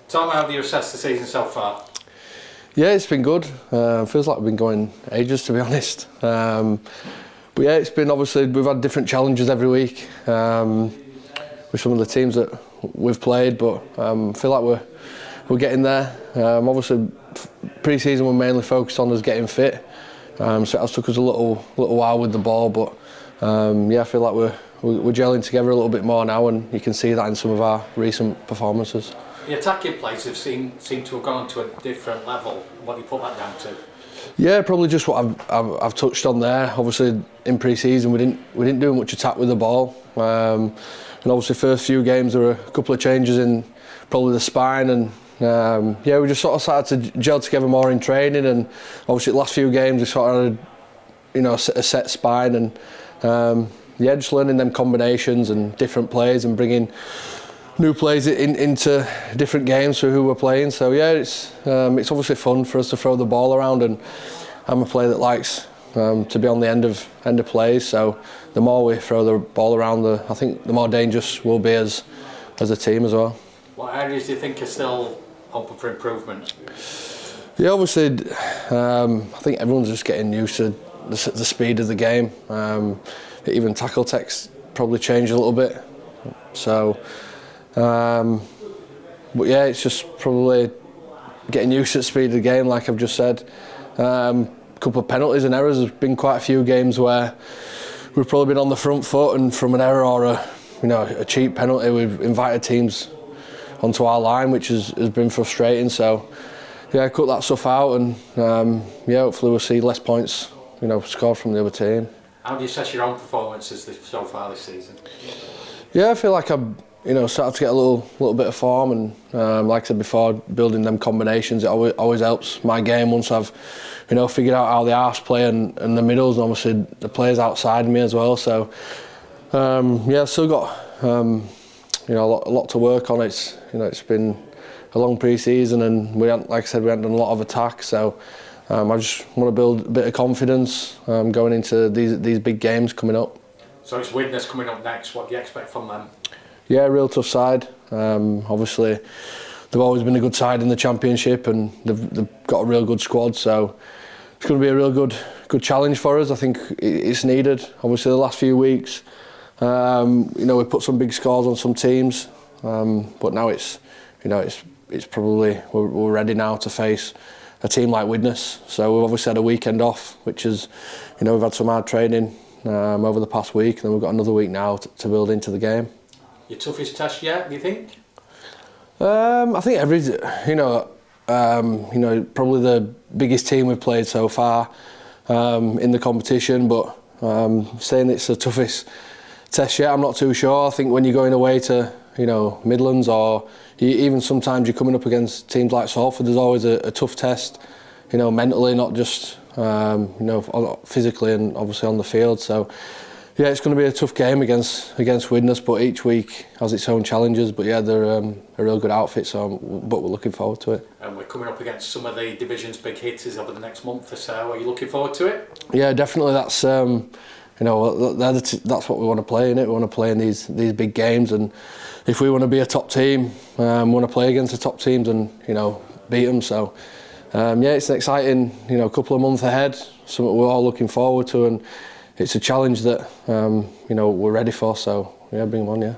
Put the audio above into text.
Tom, how do you assess the season so far? Yeah, it's been good. Feels like we've been going ages, to be honest. But yeah, it's been obviously, we've had different challenges every week with some of the teams that we've played, but I feel like we're getting there. Obviously, pre-season we're mainly focused on us getting fit, so it has took us a little while with the ball, but yeah, I feel like we're gelling together a little bit more now, and you can see that in some of our recent performances. The attacking plays have seemed to have gone to a different level. What do you put that down to? Yeah, probably just what I've touched on there. Obviously, in pre-season we didn't do much attack with the ball, and obviously first few games there were a couple of changes in probably the spine, and yeah, we just sort of started to gel together more in training, and obviously the last few games we sort of had a set spine, and yeah, just learning them combinations and different plays and bringing new plays into different games for who we're playing. So yeah, it's obviously fun for us to throw the ball around, and I'm a player that likes to be on the end of plays. So the more we throw the ball around, I think the more dangerous we'll be as a team as well. What areas do you think are still open for improvement? Yeah, obviously, I think everyone's just getting used to the speed of the game. Even tackle tech's probably changed a little bit. So. But yeah, it's just probably getting used to the speed of the game, like I've just said. A couple of penalties and errors. There's been quite a few games where we've probably been on the front foot, and from an error or a cheap penalty, we've invited teams onto our line, which has been frustrating. So yeah, cut that stuff out, and yeah, hopefully we'll see less points scored from the other team. How do you assess your own performances so far this season? Yeah, I feel like I'm started to get a little bit of form, and like I said before, building them combinations, it always helps my game once I've figured out how the arse play and the middles, and obviously the players outside me as well. So yeah, still got a lot to work on. It's been a long pre-season, and like I said, we haven't done a lot of attack. So I just want to build a bit of confidence going into these big games coming up. So it's Widnes coming up next. What do you expect from them? Yeah, a real tough side. Obviously, they've always been a good side in the Championship, and they've got a real good squad. So it's going to be a real good challenge for us. I think it's needed. Obviously, the last few weeks, we put some big scores on some teams, but now it's probably we're ready now to face a team like Widnes. So we've obviously had a weekend off, which is we've had some hard training over the past week, and then we've got another week now to build into the game. Your toughest test yet, do you think? I think probably the biggest team we've played so far in the competition, but saying it's the toughest test yet, I'm not too sure. I think when you're going away to Midlands, or even sometimes you're coming up against teams like Salford, there's always a tough test, mentally, not just physically and obviously on the field. So yeah, it's going to be a tough game against Widnes, but each week has its own challenges. But yeah, they're a real good outfit, but we're looking forward to it. And we're coming up against some of the division's big hitters over the next month or so. Are you looking forward to it? Yeah, definitely. That's that's what we want to play in it. We want to play in these big games, and if we want to be a top team, we want to play against the top teams and beat them. So yeah, it's an exciting couple of months ahead. Something we're all looking forward to, and it's a challenge that we're ready for. So yeah, bring them on, yeah.